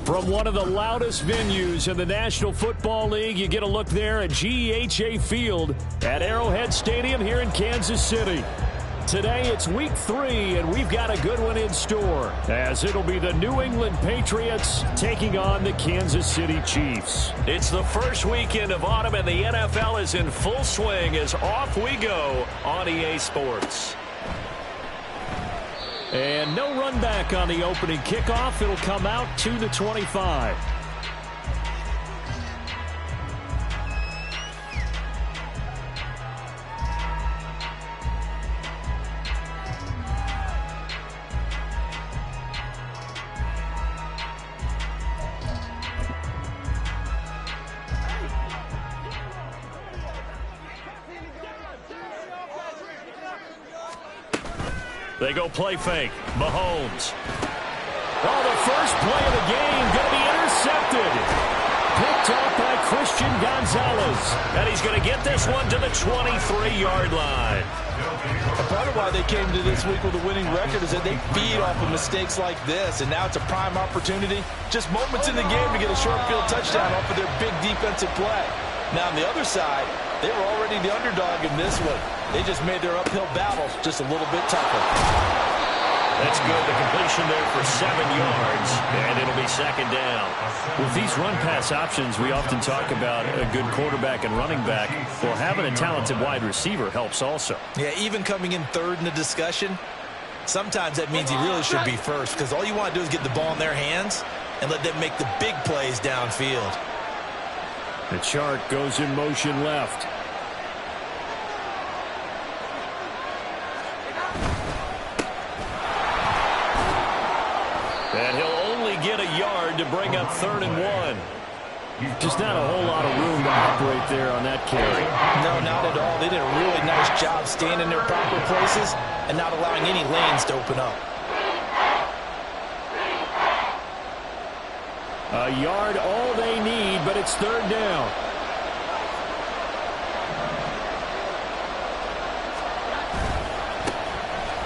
From one of the loudest venues in the National Football League, you get a look there at GEHA Field at Arrowhead Stadium here in Kansas City. Today it's week 3, and we've got a good one in store, as it'll be the New England Patriots taking on the Kansas City Chiefs. It's the first weekend of autumn, and the NFL is in full swing as off we go on EA Sports. And no run back on the opening kickoff. It'll come out to the 25. They go play fake. Mahomes. Oh, the first play of the game going to be intercepted. Picked off by Christian Gonzalez. And he's going to get this one to the 23-yard line. A part of why they came to this week with a winning record is that they feed off of mistakes like this, and now it's a prime opportunity. Just moments in the game to get a short field touchdown off of their big defensive play. Now, on the other side, they were already the underdog in this one. They just made their uphill battle just a little bit tougher. That's good. The completion there for 7 yards, and it'll be second down. With these run-pass options, we often talk about a good quarterback and running back. Well, having a talented wide receiver helps also. Yeah, even coming in third in the discussion, sometimes that means he really should be first, because all you want to do is get the ball in their hands and let them make the big plays downfield. The chart goes in motion left. And he'll only get a yard to bring up 3rd and 1. Just not a whole lot of room to operate there on that carry. No, not at all. They did a really nice job staying in their proper places and not allowing any lanes to open up. A yard all they need, but it's 3rd down.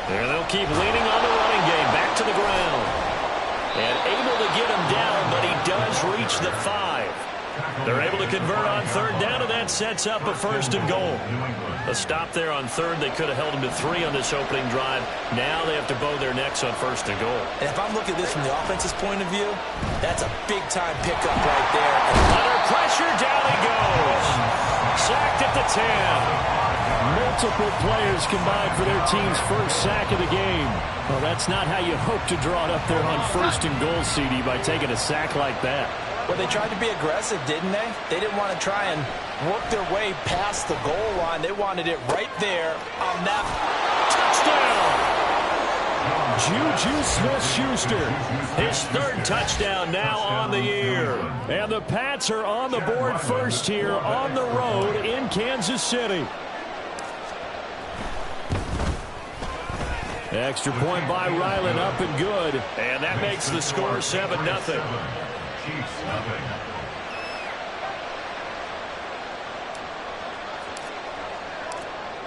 There they'll keep leaning on the running game. Back to the ground. And able to get him down, but he does reach the 5. They're able to convert on 3rd down, and that sets up a 1st and goal. A stop there on 3rd. They could have held him to 3 on this opening drive. Now they have to bow their necks on 1st and goal. And if I'm looking at this from the offense's point of view, that's a big-time pickup right there. And under pressure, down he goes. Sacked at the 10. Multiple players combined for their team's first sack of the game. Well, that's not how you hope to draw it up there on 1st and goal, CD, by taking a sack like that. Well, they tried to be aggressive, didn't they? They didn't want to try and work their way past the goal line. They wanted it right there on that touchdown. Juju Smith-Schuster, his 3rd touchdown now on the year. And the Pats are on the board first here on the road in Kansas City. Extra point by Ryland, up and good. And that makes the score 7-0.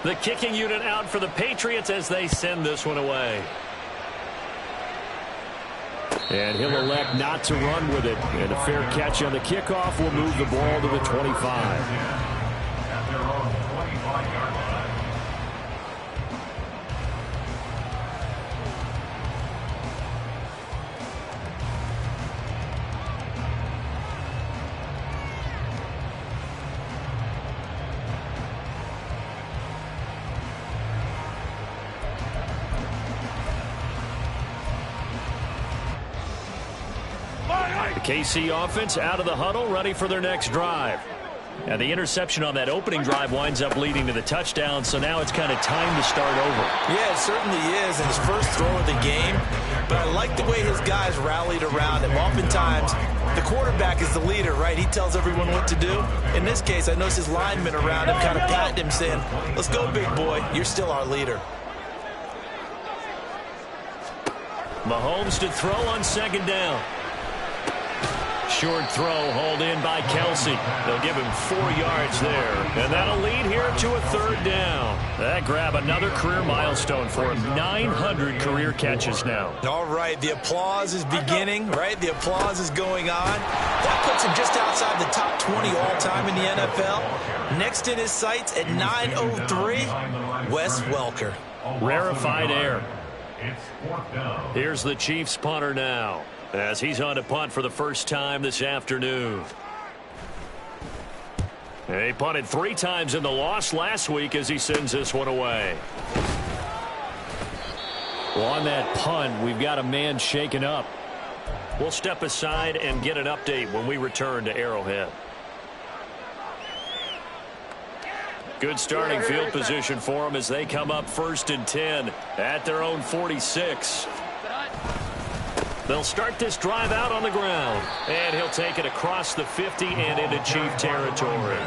The kicking unit out for the Patriots as they send this one away. And he'll elect not to run with it. And a fair catch on the kickoff will move the ball to the 25. KC offense out of the huddle, ready for their next drive. And the interception on that opening drive winds up leading to the touchdown, so now it's kind of time to start over. Yeah, it certainly is in his first throw of the game. But I like the way his guys rallied around him. Oftentimes, the quarterback is the leader, right? He tells everyone what to do. In this case, I noticed his linemen around him kind of patting him, saying, "Let's go, big boy. You're still our leader." Mahomes to throw on 2nd down. Short throw hauled in by Kelsey. They'll give him 4 yards there. And that'll lead here to a 3rd down. That grab another career milestone for him. 900 career catches now. All right, the applause is beginning, right? The applause is going on. That puts him just outside the top 20 all-time in the NFL. Next in his sights at 903, Wes Welker. Rarefied air. Here's the Chiefs punter now, as he's on to punt for the first time this afternoon. He punted 3 times in the loss last week as he sends this one away. Well, on that punt, we've got a man shaken up. We'll step aside and get an update when we return to Arrowhead. Good starting field position for them as they come up 1st and 10 at their own 46. They'll start this drive out on the ground. And he'll take it across the 50 and into Chief territory.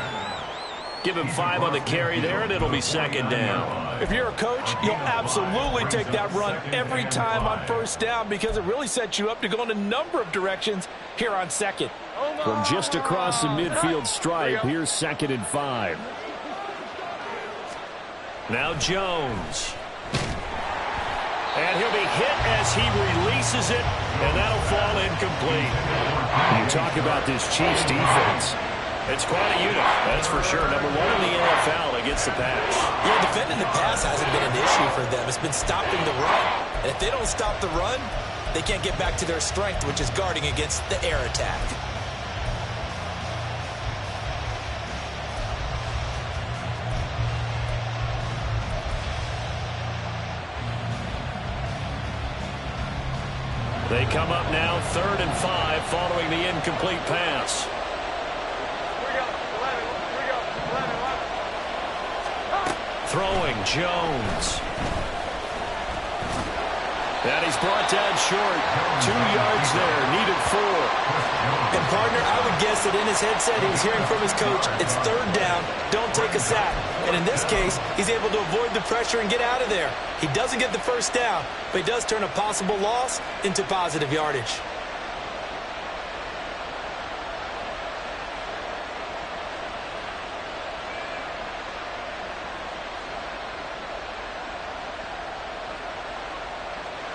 Give him 5 on the carry there, and it'll be 2nd down. If you're a coach, you'll absolutely take that run every time on 1st down because it really sets you up to go in a number of directions here on 2nd. From just across the midfield stripe, here's 2nd and 5. Now Jones. And he'll be hit as he releases it, and that'll fall incomplete. You talk about this Chiefs defense. It's quite a unit, that's for sure. Number 1 in the NFL against the pass. Yeah, defending the pass hasn't been an issue for them. It's been stopping the run. And if they don't stop the run, they can't get back to their strength, which is guarding against the air attack. They come up now 3rd and 5 following the incomplete pass. Throwing Jones. And he's brought down short. 2 yards there, needed 4. And partner, I would guess that in his headset he was hearing from his coach, it's 3rd down, don't take a sack. And in this case, he's able to avoid the pressure and get out of there. He doesn't get the 1st down, but he does turn a possible loss into positive yardage.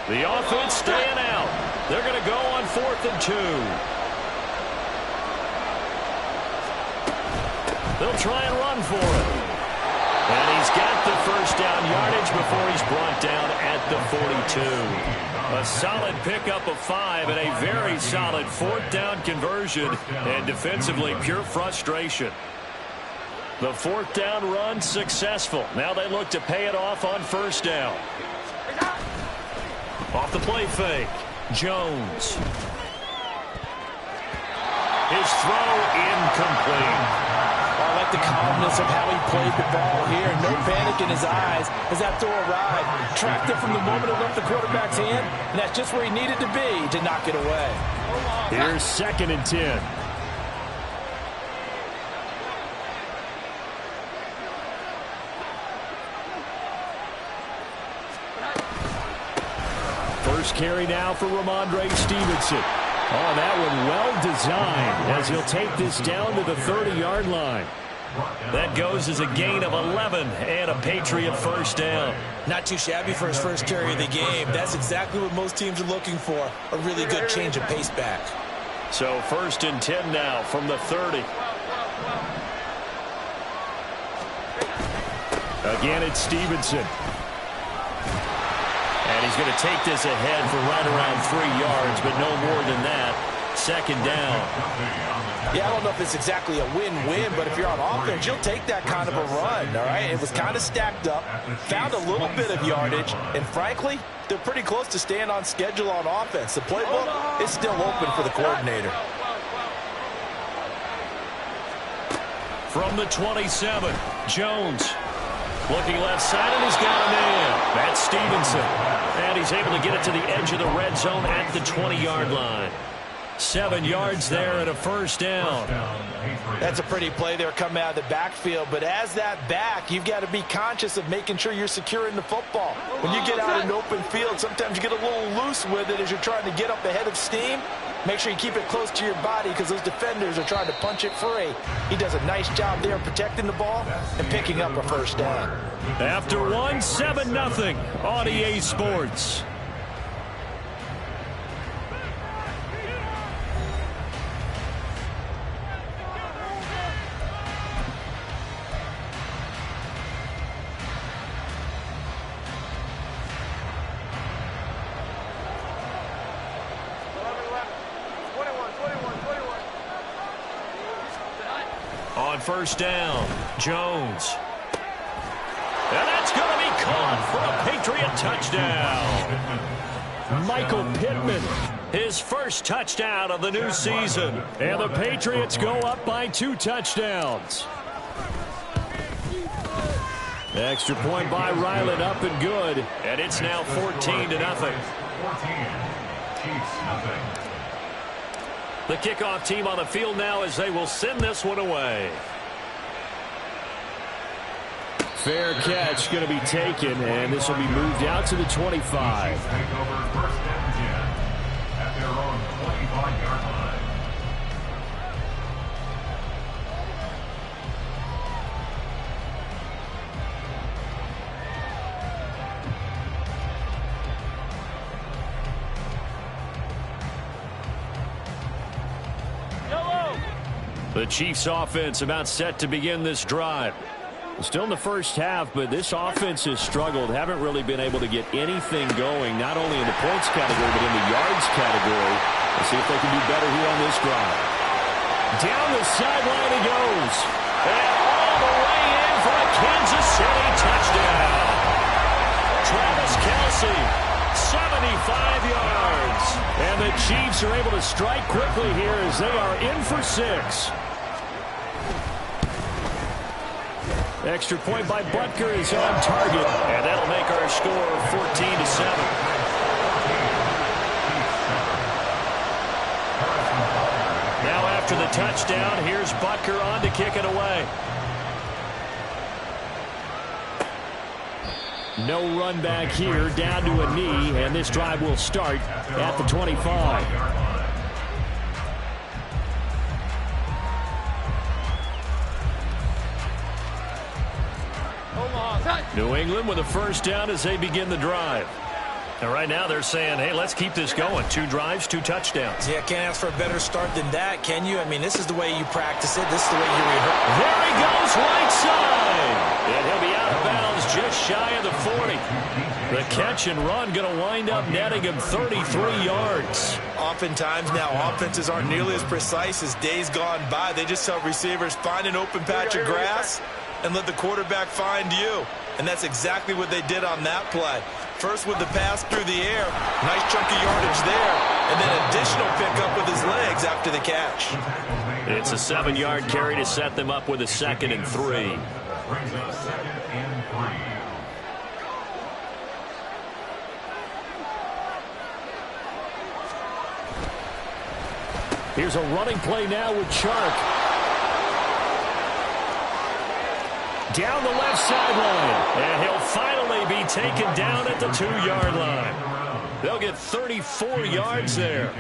The offense staying out. They're going to go on 4th and 2. They'll try and run for it. And he's got the 1st down yardage before he's brought down at the 42. A solid pickup of 5 and a very solid 4th down conversion. And defensively, pure frustration. The 4th down run successful. Now they look to pay it off on 1st down. Off the play fake, Jones. His throw incomplete. I like the calmness of how he played the ball here. No panic in his eyes as that throw arrived. Tracked it from the moment it left the quarterback's hand, and that's just where he needed to be to knock it away. Here's 2nd and 10. First carry now for Ramondre Stevenson. Oh, that one well designed as he'll take this down to the 30-yard line. That goes as a gain of 11 and a Patriot 1st down. Not too shabby for his first carry of the game. That's exactly what most teams are looking for, a really good change of pace back. So 1st and 10 now from the 30. Again, it's Stevenson. And he's going to take this ahead for right around 3 yards, but no more than that. 2nd down. Yeah, I don't know if it's exactly a win-win, but if you're on offense, you'll take that kind of a run, all right? It was kind of stacked up, found a little bit of yardage, and frankly, they're pretty close to staying on schedule on offense. The playbook is still open for the coordinator. From the 27, Jones. Looking left side, and he's got a man. That's Stevenson. And he's able to get it to the edge of the red zone at the 20-yard line. 7 yards there and a 1st down. That's a pretty play there coming out of the backfield. But as that back, you've got to be conscious of making sure you're securing the football. When you get out in open field, sometimes you get a little loose with it as you're trying to get up ahead of steam. Make sure you keep it close to your body because those defenders are trying to punch it free. He does a nice job there protecting the ball and picking up a first down. After 1, 7-0 on EA Sports. On first down, Jones. And that's going to be caught for a Patriot touchdown. Michael Pittman, his first touchdown of the new season. And the Patriots go up by 2 touchdowns. Extra point by Ryland, up and good. And it's now 14-0. 14, Chiefs, nothing. The kickoff team on the field now as they will send this one away. Fair catch going to be taken, and this will be moved out to the 25. Take over first down again at their own 25-yard line. The Chiefs offense about set to begin this drive. Still in the first half, but this offense has struggled. Haven't really been able to get anything going, not only in the points category, but in the yards category. Let's see if they can do better here on this drive. Down the sideline he goes. And all the way in for a Kansas City touchdown. Travis Kelce, 75 yards. And the Chiefs are able to strike quickly here as they are in for 6. Extra point by Butker is on target, and that'll make our score 14-7. Now after the touchdown, here's Butker on to kick it away. No run back here, down to a knee, and this drive will start at the 25. New England with a first down as they begin the drive. And right now they're saying, hey, let's keep this going. 2 drives, 2 touchdowns. Yeah, can't ask for a better start than that, can you? I mean, this is the way you practice it. This is the way you rehearse. There he goes, right side. And he'll be out of bounds just shy of the 40. The catch and run going to wind up netting him 33 yards. Oftentimes now offenses aren't nearly as precise as days gone by. They just tell receivers, find an open patch of grass and let the quarterback find you. And that's exactly what they did on that play. First with the pass through the air, nice chunk of yardage there, and then additional pickup with his legs after the catch. It's a 7-yard carry to set them up with a 2nd and 3. Here's a running play now with Chark. Down the left sideline, and he'll finally be taken down at the 2-yard line. They'll get 34 yards there.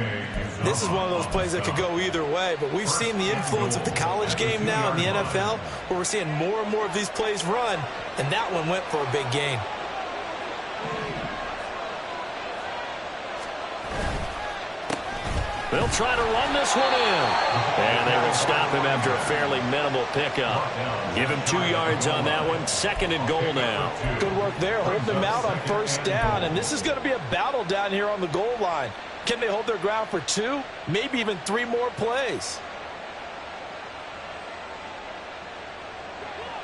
This is one of those plays that could go either way, but we've seen the influence of the college game now in the NFL, where we're seeing more and more of these plays run, and that one went for a big gain. They'll try to run this one in. And they will stop him after a fairly minimal pickup. Give him 2 yards on that one. 2nd and goal now. Good work there, holding him out on first down. And this is going to be a battle down here on the goal line. Can they hold their ground for 2, maybe even 3 more plays?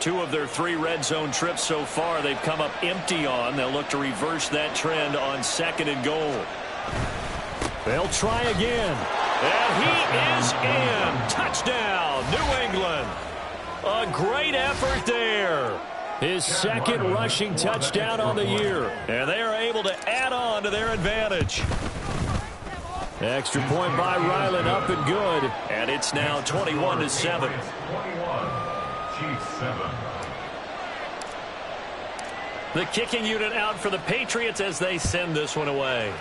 2 of their 3 red zone trips so far they've come up empty on. They'll look to reverse that trend on 2nd and goal. They'll try again. And he is in. Touchdown, New England. A great effort there. His 2nd rushing touchdown on the year. And they are able to add on to their advantage. Extra point by Ryland, up and good. And it's now 21-7. 21, Chiefs 7. The kicking unit out for the Patriots as they send this one away.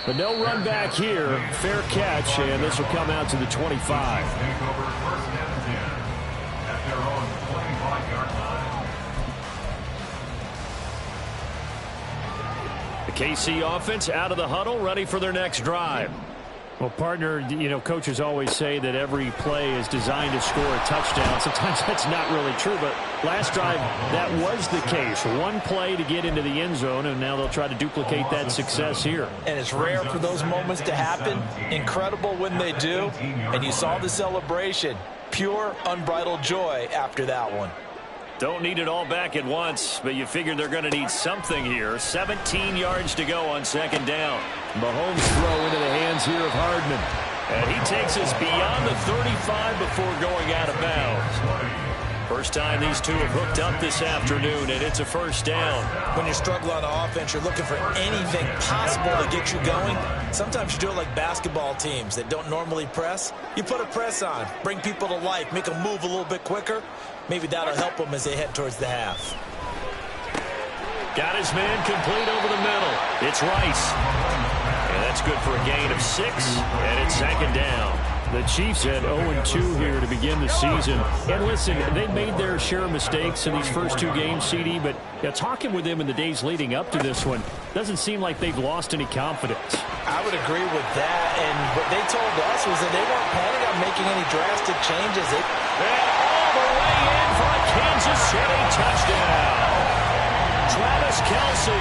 But no run back here. Fair catch, and this will come out to the 25. The KC offense out of the huddle, ready for their next drive. Well, partner, you know, coaches always say that every play is designed to score a touchdown. Sometimes that's not really true, but last drive, that was the case. One play to get into the end zone, and now they'll try to duplicate that success here. And it's rare for those moments to happen. Incredible when they do. And you saw the celebration. Pure, unbridled joy after that one. Don't need it all back at once, but you figure they're going to need something here. 17 yards to go on second down. Mahomes throw into the hands here of Hardman. And he takes us beyond the 35 before going out of bounds. First time these two have hooked up this afternoon, and it's a first down. When you struggle on offense, you're looking for anything possible to get you going. Sometimes you do it like basketball teams that don't normally press. You put a press on, bring people to life, make them move a little bit quicker. Maybe that'll help them as they head towards the half. Got his man complete over the middle. It's Rice. And that's good for a gain of 6, and it's second down. The Chiefs had 0-2 here to begin the season. And listen, they made their share of mistakes in these first 2 games, CD, but talking with them in the days leading up to this one, doesn't seem like they've lost any confidence. I would agree with that, and what they told us was that they weren't planning on making any drastic changes. And all the way in for a Kansas City touchdown. Travis Kelce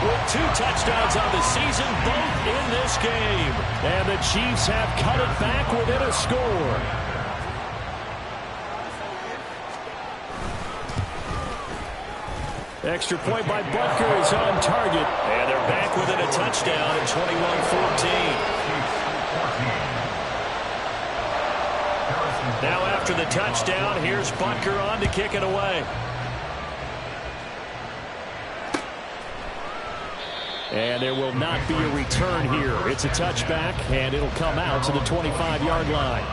with 2 touchdowns on the season, both in this game. And the Chiefs have cut it back within a score. Extra point by Butker is on target. And they're back within a touchdown at 21-14. Now after the touchdown, here's Butker on to kick it away. And there will not be a return here. It's a touchback, and it'll come out to the 25-yard line.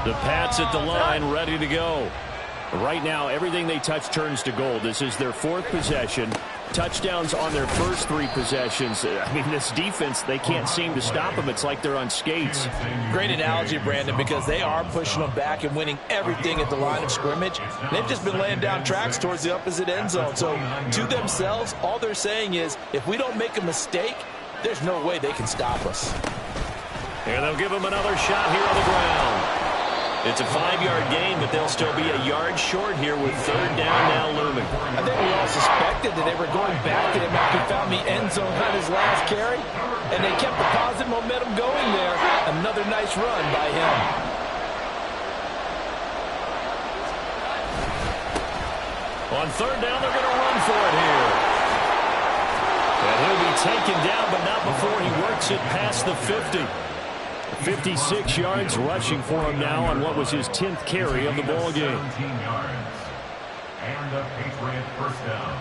The Pats at the line, ready to go. Right now, everything they touch turns to gold. This is their 4th possession. Touchdowns on their first 3 possessions. I mean, this defense, they can't seem to stop them. It's like they're on skates. Great analogy, Brandon, because they are pushing them back and winning everything at the line of scrimmage. They've just been laying down tracks towards the opposite end zone. So to themselves, all they're saying is, if we don't make a mistake, there's no way they can stop us. And they'll give them another shot here on the ground. It's a 5-yard gain, but they'll still be a yard short here with third down now looming. I think we all suspected that they were going back to him after he found the end zone on his last carry, and they kept the positive momentum going there. Another nice run by him. On third down, they're going to run for it here. And he'll be taken down, but not before he works it past the 50. 56 yards rushing for him now on what was his 10th carry of the ball game. And a Patriot first down.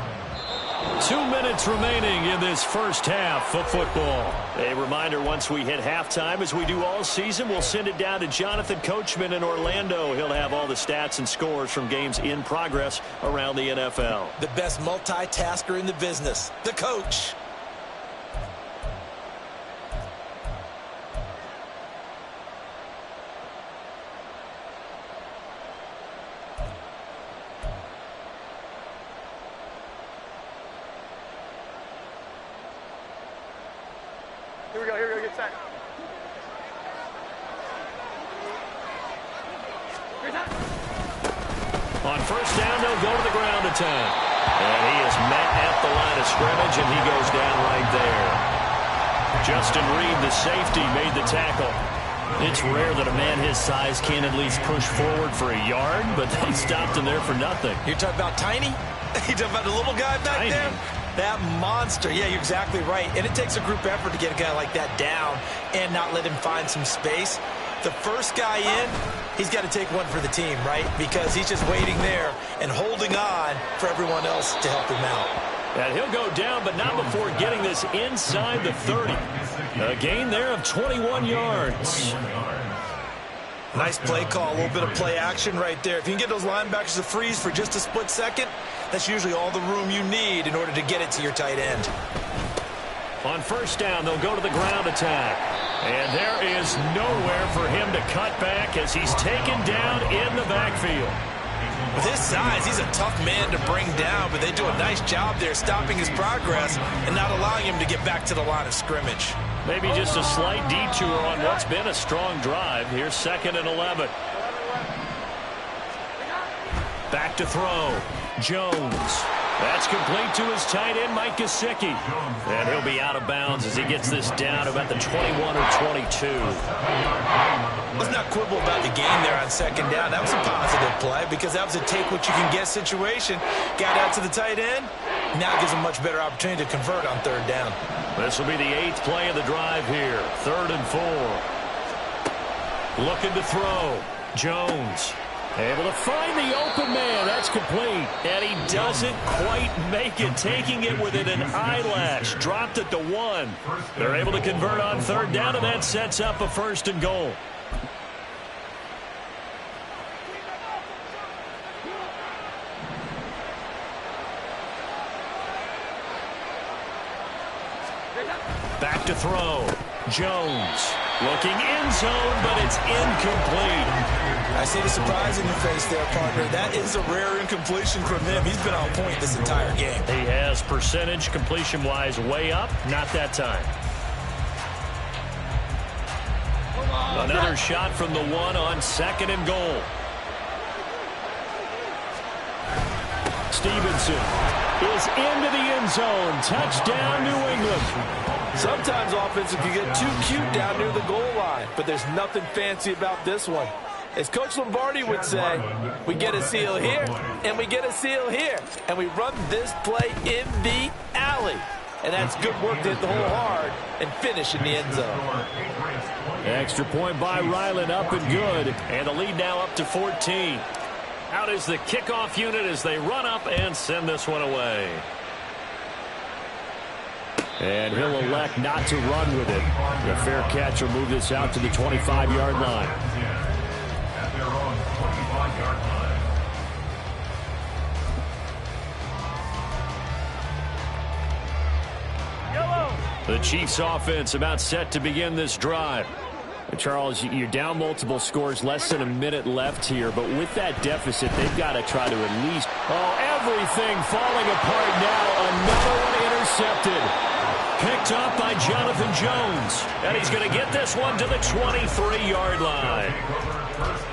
2 minutes remaining in this first half of football. A reminder, once we hit halftime, as we do all season, we'll send it down to Jonathan Coachman in Orlando. He'll have all the stats and scores from games in progress around the NFL. The best multitasker in the business, the coach. Here we go, get set. On first down, they'll go to the ground attack. And he is met at the line of scrimmage, and he goes down right there. Justin Reed, the safety, made the tackle. It's rare that a man his size can at least push forward for a yard, but they stopped him there for nothing. You're talking about tiny? You're talking about the little guy back Tiny. there? That monster. Yeah, you're exactly right. And it takes a group effort to get a guy like that down and not let him find some space. The first guy in, he's got to take one for the team, right? Because he's just waiting there and holding on for everyone else to help him out. And he'll go down, but not before getting this inside the 30. A gain there of 21 yards. Nice play call, a little bit of play action right there. If you can get those linebackers to freeze for just a split second, that's usually all the room you need in order to get it to your tight end. On first down, they'll go to the ground attack. And there is nowhere for him to cut back as he's taken down in the backfield. With his size, he's a tough man to bring down, but they do a nice job there stopping his progress and not allowing him to get back to the line of scrimmage. Maybe just a slight detour on what's been a strong drive. Here's 2nd and 11. Back to throw. Jones. That's complete to his tight end, Mike Gesicki. And he'll be out of bounds as he gets this down about the 21 or 22. Let's not quibble about the gain there on 2nd down. That was a positive play because that was a take-what-you-can-get situation. Got out to the tight end. Now it gives him a much better opportunity to convert on 3rd down. This will be the 8th play of the drive here. 3rd and 4. Looking to throw. Jones. Able to find the open man. That's complete. And he doesn't quite make it. Taking it within an eyelash. Dropped it to 1. They're able to convert on 3rd down, and that sets up a 1st and goal. Back to throw. Jones. Looking end zone, but it's incomplete. I see the surprise in your face there, partner. That is a rare incompletion from him. He's been on point this entire game. He has percentage completion-wise way up. Not that time. Another shot from the 1 on 2nd and goal. Stevenson is into the end zone. Touchdown, New England. Sometimes offensive can get too cute down near the goal line, but there's nothing fancy about this one. As Coach Lombardi would say, we get a seal here, and we get a seal here, and we run this play in the alley. And that's good work to hit the hole hard and finish in the end zone. Extra point by Ryland, up and good. And the lead now up to 14. Out is the kickoff unit as they run up and send this one away. And he'll elect not to run with it. The fair catch will move this out to the 25-yard line. The Chiefs offense about set to begin this drive. Charles, you're down multiple scores, less than a minute left here, but with that deficit, they've got to try to at least... Oh, everything falling apart now. Another one intercepted. Picked up by Jonathan Jones. And he's going to get this one to the 23-yard line.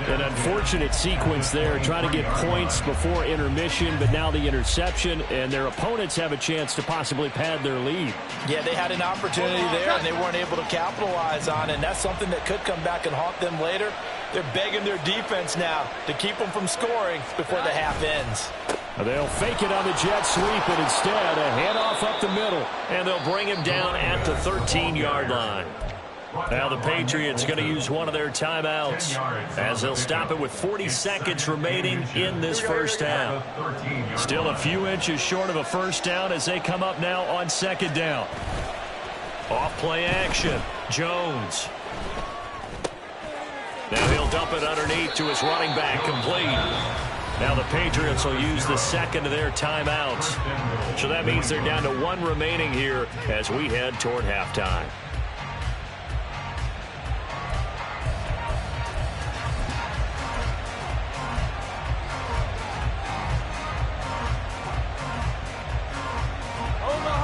An unfortunate sequence there, trying to get points before intermission, but now the interception, and their opponents have a chance to possibly pad their lead. Yeah, they had an opportunity there, and they weren't able to capitalize on it, and that's something that could come back and haunt them later. They're begging their defense now to keep them from scoring before the half ends. They'll fake it on the jet sweep, and instead a handoff up the middle, and they'll bring him down at the 13-yard line. Now the Patriots going to use one of their timeouts as they'll stop it with 40 seconds remaining in this first half. Still a few inches short of a first down as they come up now on 2nd down. Off play action. Jones. Now he'll dump it underneath to his running back, complete. Now the Patriots will use the second of their timeouts. So that means they're down to 1 remaining here as we head toward halftime.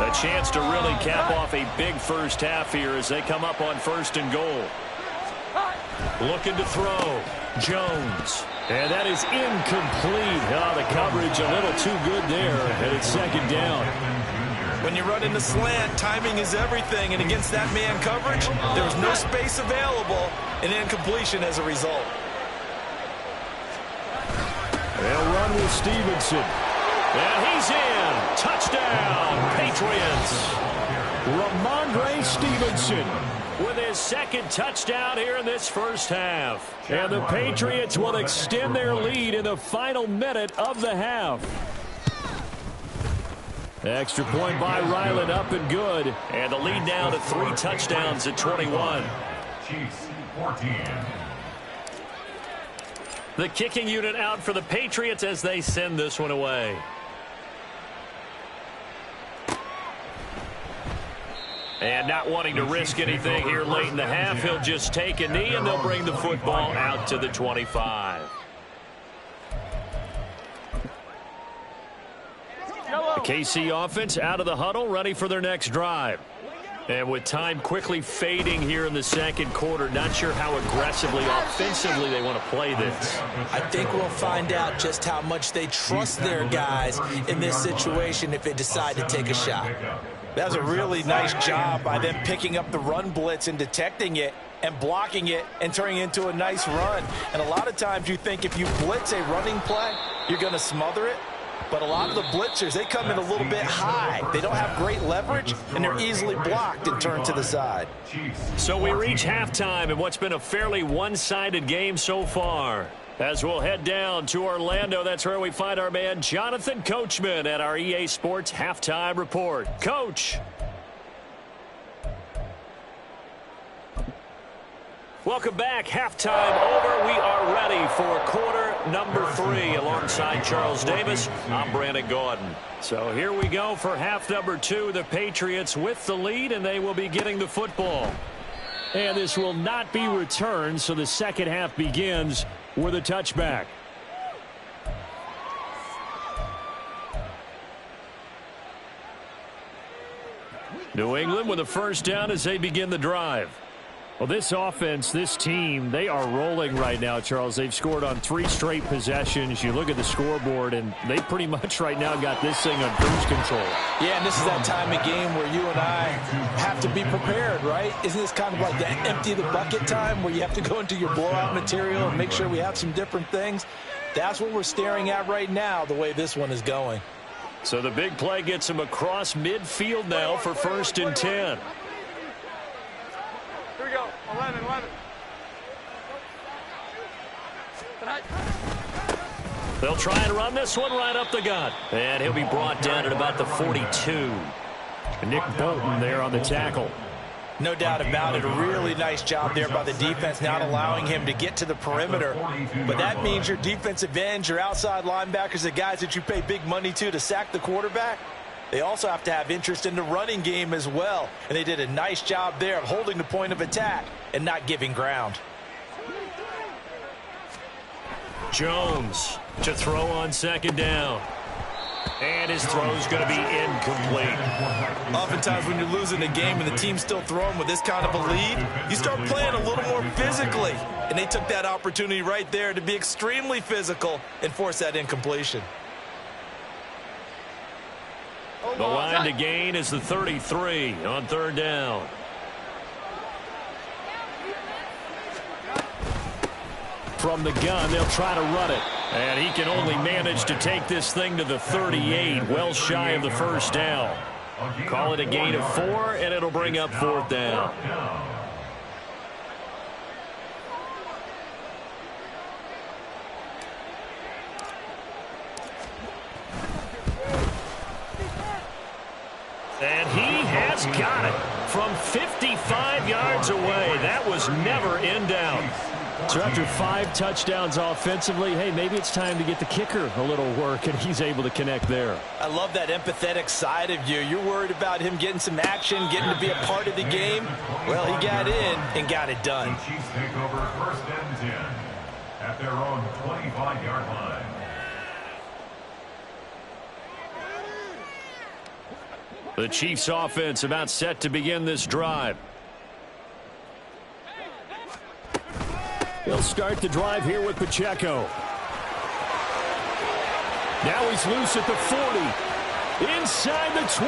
A chance to really cap off a big first half here as they come up on 1st and goal. Looking to throw. Jones. And that is incomplete. Oh, the coverage a little too good there, and it's 2nd down. When you run in the slant, timing is everything, and against that man coverage, there was no space available, and incompletion as a result. They'll run with Stevenson. And he's in. Touchdown, Patriots. Ramondre Stevenson with his 2nd touchdown here in this first half. And the Patriots will extend their lead in the final minute of the half. Extra point by Ryland, up and good. And the lead now to 3 touchdowns at 21. Chiefs 14. The kicking unit out for the Patriots as they send this one away. And not wanting to risk anything here late in the half, he'll just take a knee, and they'll bring the football out to the 25. The KC offense out of the huddle, ready for their next drive. And with time quickly fading here in the second quarter, not sure how aggressively, offensively they want to play this. I think we'll find out just how much they trust their guys in this situation if they decide to take a shot. That was a really nice job by them picking up the run blitz and detecting it and blocking it and turning it into a nice run. And a lot of times you think if you blitz a running play, you're going to smother it. But a lot of the blitzers, they come in a little bit high. They don't have great leverage, and they're easily blocked and turned to the side. So we reach halftime in what's been a fairly one-sided game so far. As we'll head down to Orlando, that's where we find our man Jonathan Coachman at our EA Sports Halftime Report. Coach. Welcome back. Halftime over. We are ready for quarter number 3. Alongside Charles Davis, I'm Brandon Gaudin. So here we go for half number 2. The Patriots with the lead, and they will be getting the football. And this will not be returned, so the second half begins with a touchback. New England with a first down as they begin the drive. Well, this offense, this team, they are rolling right now, Charles. They've scored on 3 straight possessions. You look at the scoreboard, and they pretty much right now got this thing on cruise control. Yeah, and this is that time of game where you and I have to be prepared, right? Isn't this kind of like that empty the bucket time where you have to go into your blowout material and make sure we have some different things? That's what we're staring at right now, the way this one is going. So the big play gets them across midfield now for 1st and 10. Here we go. 11. They'll try and run this one right up the gut. And he'll be brought down at about the 42. Nick Bolton there on the tackle. No doubt about it. A really nice job there by the defense, not allowing him to get to the perimeter. But that means your defensive ends, your outside linebackers, the guys that you pay big money to sack the quarterback, they also have to have interest in the running game as well. And they did a nice job there of holding the point of attack and not giving ground. Jones to throw on second down. And his throw's going to be incomplete. Oftentimes when you're losing a game and the team's still throwing with this kind of a lead, you start playing a little more physically. And they took that opportunity right there to be extremely physical and force that incompletion. The line to gain is the 33 on 3rd down. From the gun, they'll try to run it. And he can only manage to take this thing to the 38, well shy of the first down. Call it a gain of 4, and it'll bring up 4th down. And he has got it from 55 yards away. That was never in doubt. So after 5 touchdowns offensively, hey, maybe it's time to get the kicker a little work, and he's able to connect there. I love that empathetic side of you. You're worried about him getting some action, getting to be a part of the game. Well, he got in and got it done. The Chiefs take over 1st and 10 at their own 25-yard line. The Chiefs offense about set to begin this drive. He'll start the drive here with Pacheco. Now he's loose at the 40. Inside the 20.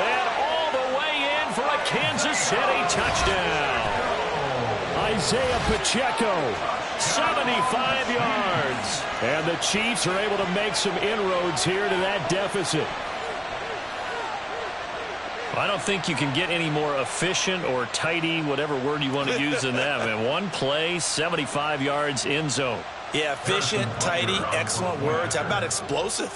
And all the way in for a Kansas City touchdown. Isaiah Pacheco, 75 yards. And the Chiefs are able to make some inroads here to that deficit. I don't think you can get any more efficient or tidy, whatever word you want to use in that. Man, one play, 75 yards, end zone. Yeah, efficient, tidy, excellent words. How about explosive?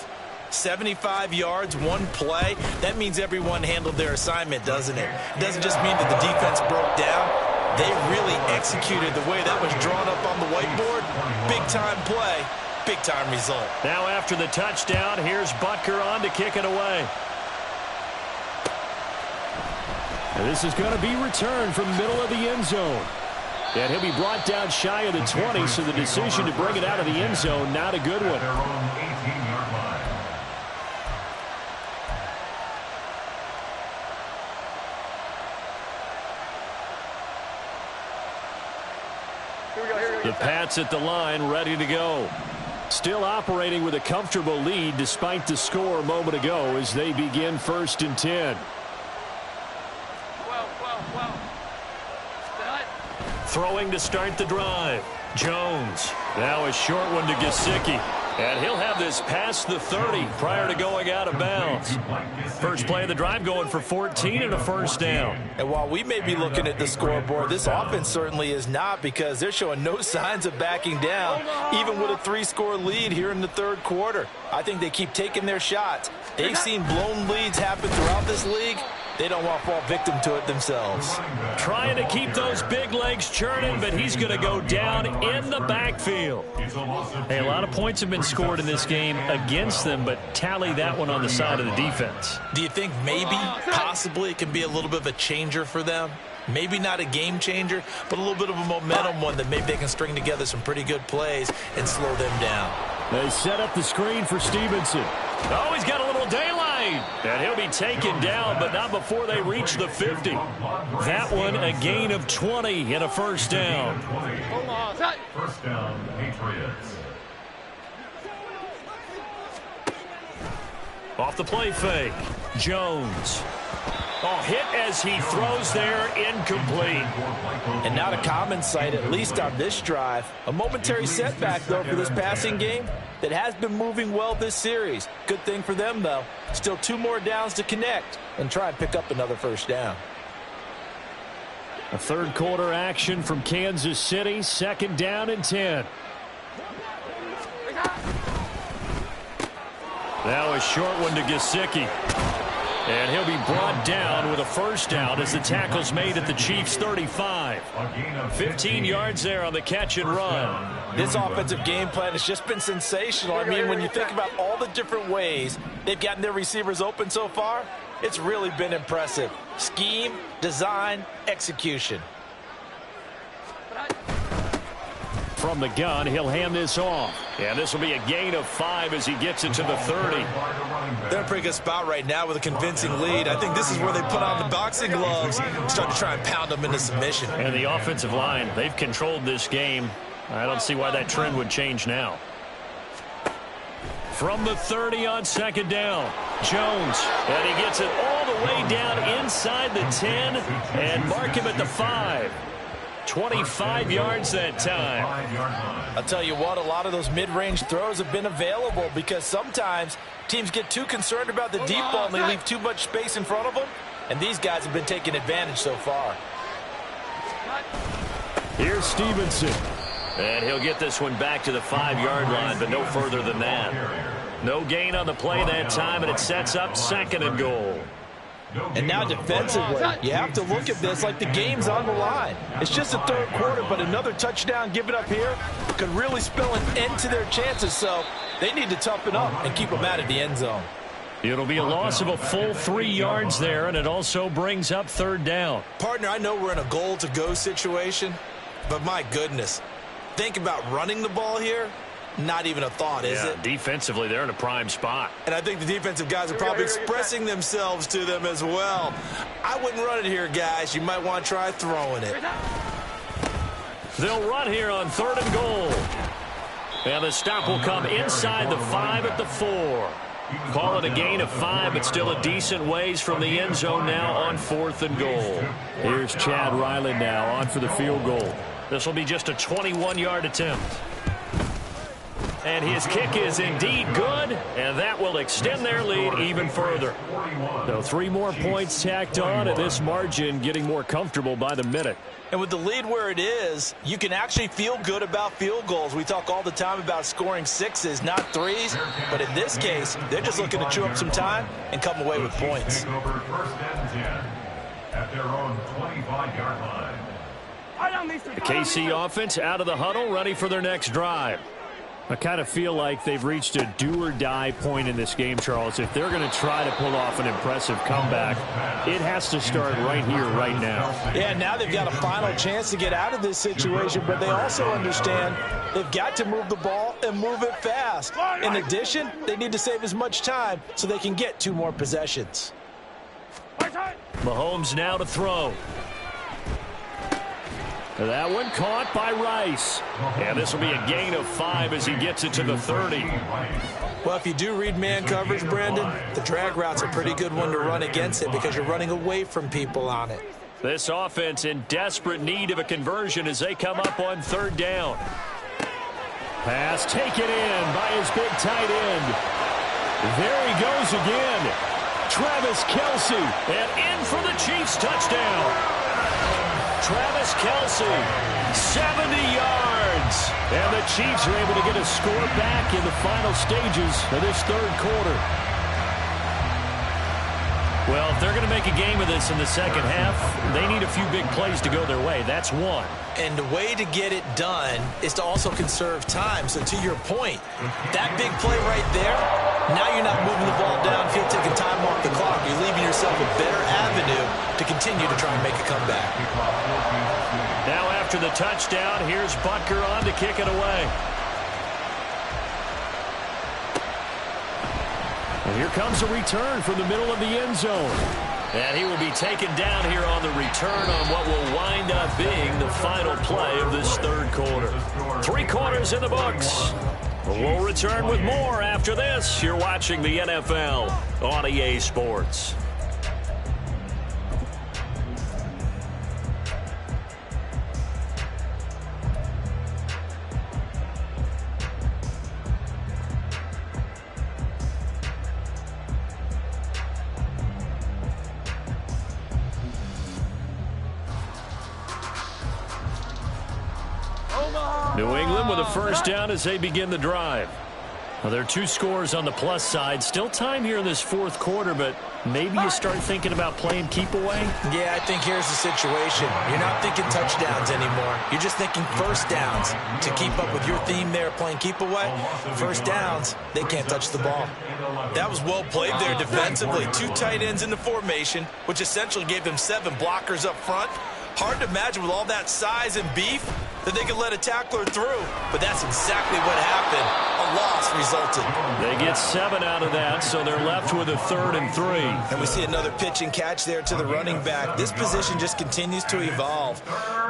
75 yards, one play. That means everyone handled their assignment, doesn't it? It doesn't just mean that the defense broke down. They really executed the way that was drawn up on the whiteboard. big-time play, big-time result. Now after the touchdown, here's Butker on to kick it away. And this is going to be returned from the middle of the end zone. And he'll be brought down shy of the 20, so the decision to bring it out of the end zone, not a good one. Their own 18-yard line. The Pats at the line, ready to go. Still operating with a comfortable lead despite the score a moment ago as they begin 1st and 10. Throwing to start the drive. Jones. Now a short one to Gesicki. And he'll have this past the 30 prior to going out of bounds. First play of the drive going for 14 and a first down. And while we may be looking at the scoreboard, this offense certainly is not, because they're showing no signs of backing down, even with a 3-score lead here in the third quarter. I think they keep taking their shots. They've seen blown leads happen throughout this league. They don't want to fall victim to it themselves. Trying to keep those big legs churning, but he's going to go down in the backfield. Hey, a lot of points have been scored in this game against them, but tally that one on the side of the defense. Do you think maybe, possibly, it can be a little bit of a changer for them? Maybe not a game changer, but a little bit of a momentum one that maybe they can string together some pretty good plays and slow them down. They set up the screen for Stevenson. Oh, he's got a little daylight. And he'll be taken down, but not before they reach the 50. That one a gain of 20 and a first down. First down, Patriots. Off the play fake. Jones. Oh, hit as he throws there, incomplete. And not a common sight, at least on this drive. A momentary setback, though, for this passing game that has been moving well this series. Good thing for them, though. Still 2 more downs to connect and try and pick up another first down. A third quarter action from Kansas City. 2nd down and 10. Now a short one to Gesicki. And he'll be brought down with a first down as the tackle's made at the Chiefs' 35. 15 yards there on the catch and run. This offensive game plan has just been sensational. I mean, when you think about all the different ways they've gotten their receivers open so far, it's really been impressive. Scheme, design, execution. From the gun, he'll hand this off. And this will be a gain of 5 as he gets it to the 30. They're in a pretty good spot right now with a convincing lead. I think this is where they put on the boxing gloves, start to try and pound them into submission. And the offensive line, they've controlled this game. I don't see why that trend would change now. From the 30 on 2nd down, Jones. And he gets it all the way down inside the 10 and mark him at the 5. 25 yards that time. I'll tell you what, a lot of those mid-range throws have been available because sometimes teams get too concerned about the deep ball and they leave too much space in front of them, and these guys have been taking advantage so far. Here's Stevenson. And he'll get this one back to the 5-yard line, but no further than that. No gain on the play that time, and it sets up 2nd and goal. And now defensively, you have to look at this like the game's on the line. It's just the third quarter, but another touchdown given up here could really spell an end to their chances, so they need to toughen up and keep them out of the end zone. It'll be a loss of a full 3 yards there, and it also brings up 3rd down. Partner, I know we're in a goal-to-go situation, but my goodness, think about running the ball here. Not even a thought, is it? Defensively, they're in a prime spot. And I think the defensive guys are probably expressing themselves to them as well. I wouldn't run it here, guys. You might want to try throwing it. They'll run here on 3rd and goal. And the stop will come inside the 5 at the 4. Call it a gain of 5, but still a decent ways from the end zone now on 4th and goal. Here's Chad Ryland now on for the field goal. This will be just a 21-yard attempt. And his kick is indeed good, and that will extend their lead even further. So 3 more points tacked on, and this margin getting more comfortable by the minute. And with the lead where it is, you can actually feel good about field goals. We talk all the time about scoring 6s, not 3s. But in this case, they're just looking to chew up some time and come away with points. Taking over 1st and 10 at their own 25-yard line. The KC offense out of the huddle, ready for their next drive. I kind of feel like they've reached a do-or-die point in this game, Charles. If they're going to try to pull off an impressive comeback, it has to start right here, right now. Yeah, now they've got a final chance to get out of this situation, but they also understand they've got to move the ball and move it fast. In addition, they need to save as much time so they can get 2 more possessions. Mahomes now to throw. That one caught by Rice. And this will be a gain of 5 as he gets it to the 30. Well, if you do read man coverage, Brandon, the drag route's a pretty good one to run against it because you're running away from people on it. This offense in desperate need of a conversion as they come up on 3rd down. Pass taken in by his big tight end. There he goes again. Travis Kelce, and in for the Chiefs touchdown. Travis Kelce, 70 yards. And the Chiefs are able to get a score back in the final stages of this 3rd quarter. Well, if they're going to make a game of this in the second half, they need a few big plays to go their way. That's one. And the way to get it done is to also conserve time. So to your point, that big play right there, now you're not moving the ball downfield, taking time off the clock. You're leaving yourself a better avenue to continue to try and make a comeback. Now after the touchdown, here's Butker on to kick it away. And here comes a return from the middle of the end zone. And he will be taken down here on the return on what will wind up being the final play of this 3rd quarter. 3 quarters in the books. We'll return with more after this. You're watching the NFL on EA Sports. New England with a first down as they begin the drive. Well, there are 2 scores on the plus side. Still time here in this 4th quarter, but maybe you start thinking about playing keep away? Yeah, I think here's the situation. You're not thinking touchdowns anymore. You're just thinking first downs. To keep up with your theme there, playing keep away, first downs, they can't touch the ball. That was well played there defensively. 2 tight ends in the formation, which essentially gave them 7 blockers up front. Hard to imagine with all that size and beef that they could let a tackler through. But that's exactly what happened. A loss resulted. They get 7 out of that, so they're left with a 3rd and 3. And we see another pitch and catch there to the running back. This position just continues to evolve.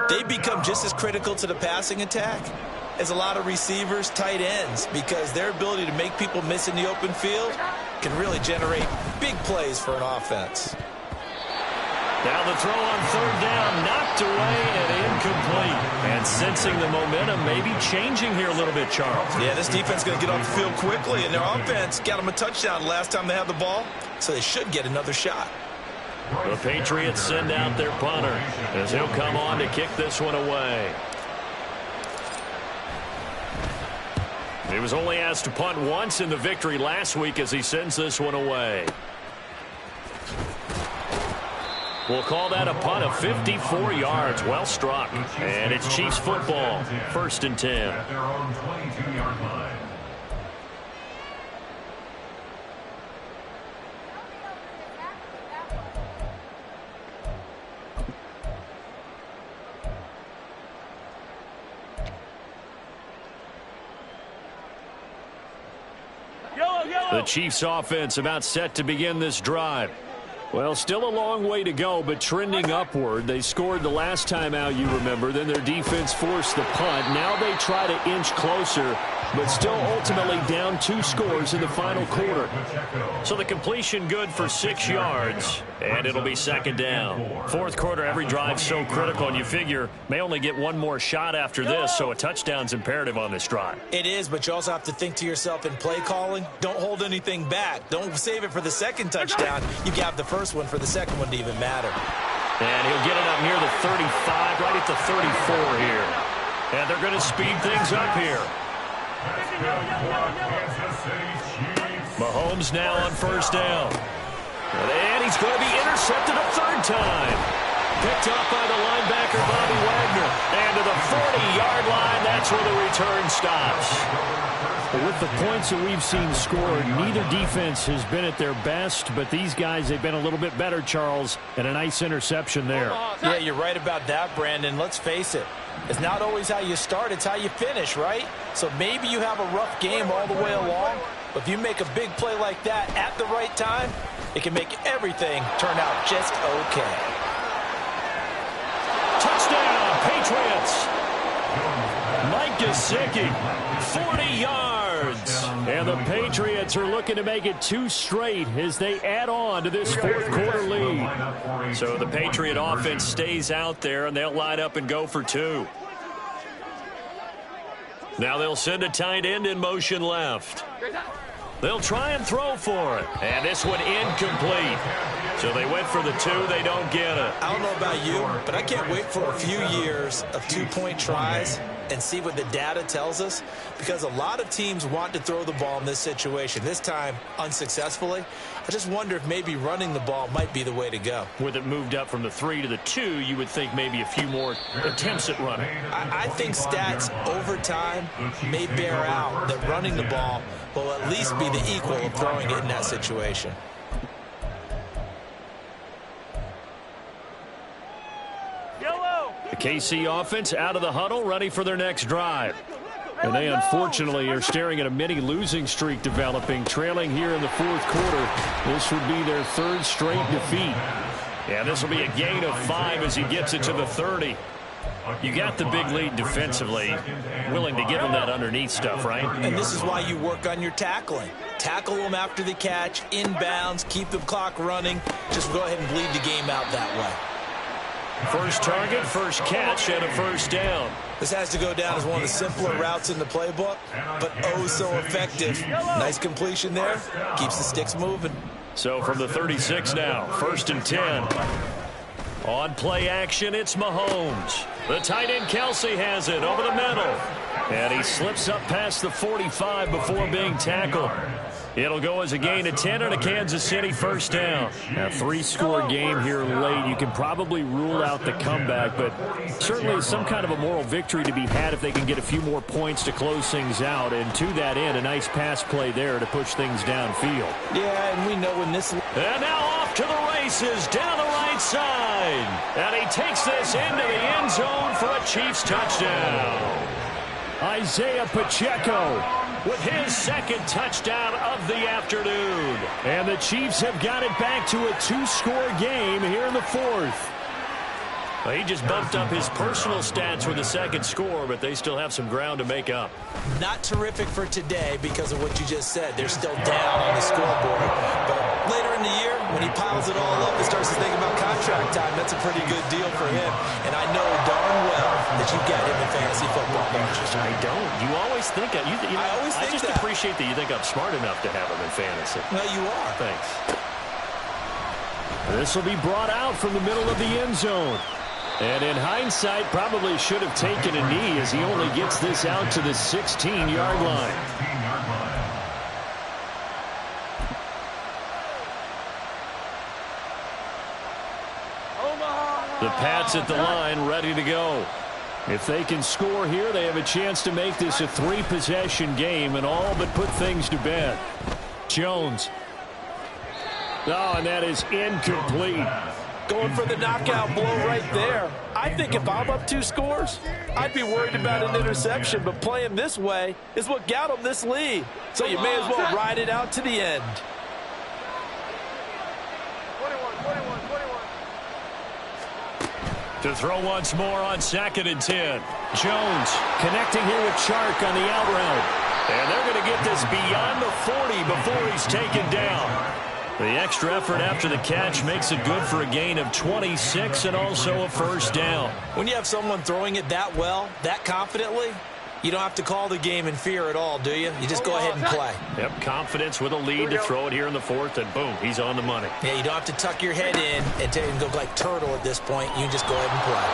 They become just as critical to the passing attack as a lot of receivers, tight ends, because their ability to make people miss in the open field can really generate big plays for an offense. Now the throw on 3rd down, knocked away and incomplete. And sensing the momentum maybe changing here a little bit, Charles. Yeah, this defense is going to get off the field quickly, and their offense got them a touchdown last time they had the ball, so they should get another shot. The Patriots send out their punter as he'll come on to kick this one away. He was only asked to punt once in the victory last week as he sends this one away. We'll call that a punt of 54 yards. Well struck. And it's Chiefs football. 1st and 10. At their own 22-yard line. The Chiefs offense about set to begin this drive. Well, still a long way to go, but trending upward. They scored the last time out, you remember. Then their defense forced the punt. Now they try to inch closer, but still ultimately down 2 scores in the final quarter. So the completion good for 6 yards, and it'll be 2nd down. 4th quarter, every drive so critical, and you figure may only get 1 more shot after this, so a touchdown's imperative on this drive. It is, but you also have to think to yourself in play calling, don't hold anything back. Don't save it for the 2nd touchdown. You got the first one for the 2nd one to even matter. And he'll get it up near the 35, right at the 34 here. And they're going to speed things up here. Mahomes now on 1st down. And he's going to be intercepted a 3rd time. Picked off by the linebacker, Bobby Wagner. And to the 40-yard line, that's where the return stops. With the points that we've seen scored, neither defense has been at their best, but these guys, they've been a little bit better, Charles, and a nice interception there. Yeah, you're right about that, Brandon. Let's face it. It's not always how you start, it's how you finish, right? So maybe you have a rough game all the way along, but if you make a big play like that at the right time, it can make everything turn out just okay. Touchdown, Patriots! Mike Gesicki, 40 yards. And the Patriots are looking to make it 2 straight as they add on to this fourth quarter lead. So the Patriot offense stays out there, and they'll line up and go for 2. Now they'll send a tight end in motion left. They'll try and throw for it. And this one incomplete. So they went for the 2. They don't get it. I don't know about you, but I can't wait for a few years of 2-point tries and see what the data tells us, because a lot of teams want to throw the ball in this situation. This time, unsuccessfully. I just wonder if maybe running the ball might be the way to go. With it moved up from the 3 to the 2, you would think maybe a few more attempts at running. I think stats over time may bear out that running the ball will at least be the equal of throwing it in that situation. The KC offense out of the huddle, ready for their next drive. And they unfortunately are staring at a mini losing streak developing, trailing here in the fourth quarter. This would be their 3rd straight defeat. Yeah, this will be a gain of 5 as he gets it to the 30. You got the big lead defensively, willing to give them that underneath stuff, right? And this is why you work on your tackling. Tackle them after the catch, inbounds, keep the clock running. Just go ahead and bleed the game out that way. First target, first catch, and a first down. This has to go down as one of the simpler routes in the playbook, but oh so effective. Nice completion there. Keeps the sticks moving. So from the 36 now, 1st and 10. On play action, it's Mahomes. The tight end Kelsey has it over the middle. And he slips up past the 45 before being tackled. It'll go as a gain of 10 and a Kansas City first down. A 3-score game here late. You can probably rule out the comeback, but certainly some kind of a moral victory to be had if they can get a few more points to close things out. And to that end, a nice pass play there to push things downfield. Yeah, and we know when this... And now off to the races down the right side. And he takes this into the end zone for a Chiefs touchdown. Isaiah Pacheco with his 2nd touchdown of the afternoon. And the Chiefs have got it back to a 2-score game here in the 4th. Well, he just bumped up his personal stats with a 2nd score, but they still have some ground to make up. Not terrific for today because of what you just said. They're still down on the scoreboard. But later in the year, when he piles it all up and starts to think about contract time, that's a pretty good deal for him. And I know darn well that you've got him in fantasy football. I don't. You always think I always think I just that. appreciate that you think I'm smart enough to have him in fantasy. No, you are. Thanks. This will be brought out from the middle of the end zone. And in hindsight, probably should have taken a knee as he only gets this out to the 16-yard line. The Pats at the line, ready to go. If they can score here, they have a chance to make this a 3-possession game and all but put things to bed. Jones. Oh, and that is incomplete. Going for the knockout blow right there. I think if I'm up 2 scores, I'd be worried about an interception, but playing this way is what got them this lead. So you may as well ride it out to the end. 21. To throw once more on 2nd and 10. Jones connecting here with Chark on the out route. And they're going to get this beyond the 40 before he's taken down. The extra effort after the catch makes it good for a gain of 26 and also a first down. When you have someone throwing it that well, that confidently, you don't have to call the game in fear at all, do you? You just go ahead and play. Yep, confidence with a lead to throw it here in the 4th, and boom, he's on the money. Yeah, you don't have to tuck your head in and go like turtle at this point. You can just go ahead and play.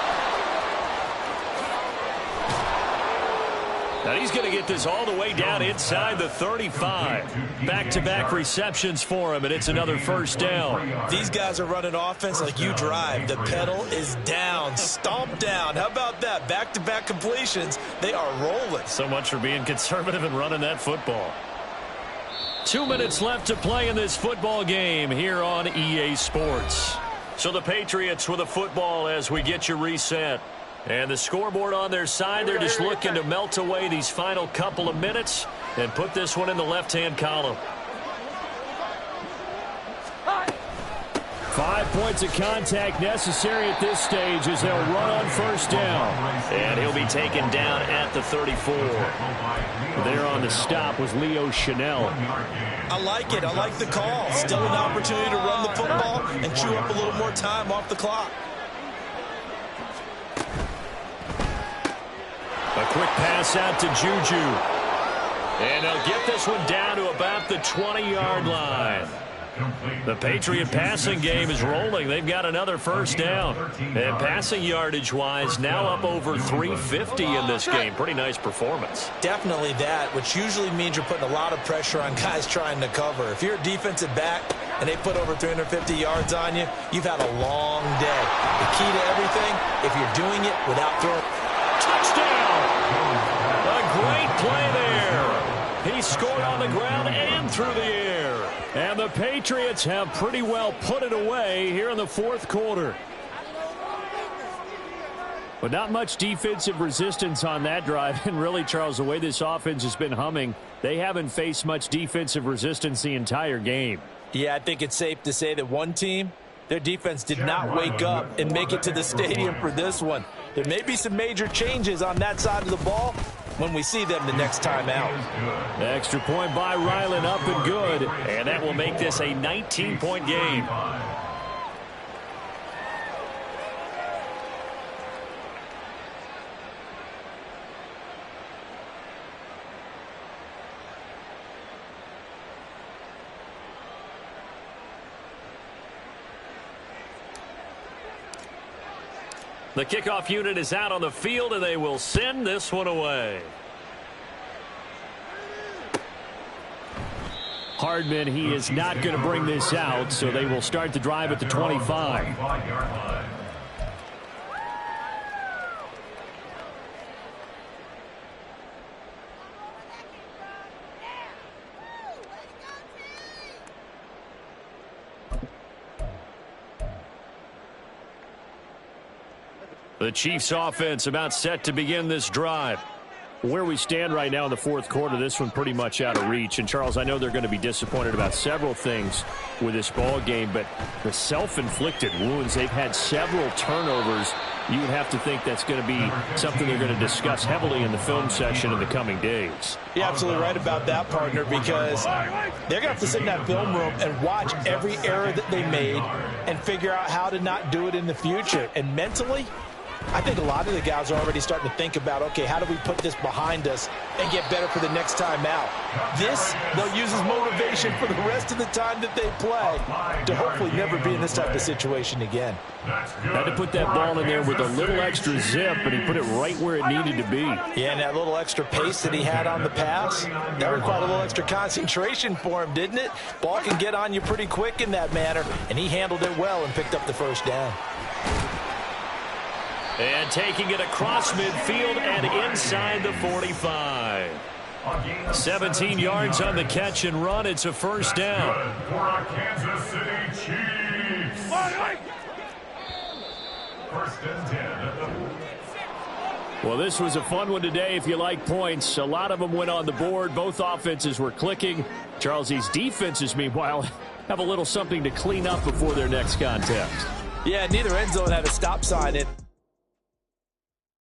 And he's going to get this all the way down inside the 35. Back-to-back receptions for him, and it's another first down. These guys are running offense like you drive. The pedal is down, stomp down. How about that? Back-to-back completions. They are rolling. So much for being conservative and running that football. 2 minutes left to play in this football game here on EA Sports. So the Patriots with a football as we get you reset. And the scoreboard on their side, they're just looking to melt away these final couple of minutes and put this one in the left-hand column. 5 points of contact necessary at this stage as they'll run on first down. And he'll be taken down at the 34. There on the stop was Leo Chanel. I like it. I like the call. Still an opportunity to run the football and chew up a little more time off the clock. A quick pass out to Juju. And they'll get this one down to about the 20-yard line. The Patriot passing game is rolling. They've got another first down. And passing yardage-wise, now up over 350 in this game. Pretty nice performance. Definitely that, which usually means you're putting a lot of pressure on guys trying to cover. If you're a defensive back and they put over 350 yards on you, you've had a long day. The key to everything, if you're doing it without throwing... Touchdown! A great play there. He scored on the ground and through the air. And the Patriots have pretty well put it away here in the fourth quarter. But not much defensive resistance on that drive. And really, Charles, the way this offense has been humming, they haven't faced much defensive resistance the entire game. Yeah, I think it's safe to say that one team, their defense did not wake up and make it to the stadium for this one. There may be some major changes on that side of the ball when we see them the next time out. Extra point by Ryland, up and good. And that will make this a 19-point game. The kickoff unit is out on the field, and they will send this one away. Hardman, he is not going to bring this out, so they will start the drive at the 25. The Chiefs offense about set to begin this drive. Where we stand right now in the fourth quarter, this one pretty much out of reach. And, Charles, I know they're going to be disappointed about several things with this ball game, but the self-inflicted wounds, they've had several turnovers. You would have to think that's going to be something they're going to discuss heavily in the film session in the coming days. You're absolutely right about that, partner, because they're going to have to sit in that film room and watch every error that they made and figure out how to not do it in the future. And mentally, I think a lot of the guys are already starting to think about, okay, how do we put this behind us and get better for the next time out? This, they'll use as motivation for the rest of the time that they play to hopefully never be in this type of situation again. Had to put that ball in there with a little extra zip, but he put it right where it needed to be. Yeah, and that little extra pace that he had on the pass, that required a little extra concentration for him, didn't it? Ball can get on you pretty quick in that manner, and he handled it well and picked up the first down. And taking it across midfield and inside the 45. 17 yards on the catch and run. It's a first down. For Kansas City Chiefs. First and 10. Well, this was a fun one today if you like points. A lot of them went on the board. Both offenses were clicking. Charles, these defenses, meanwhile, have a little something to clean up before their next contest. Yeah, neither end zone had a stop sign.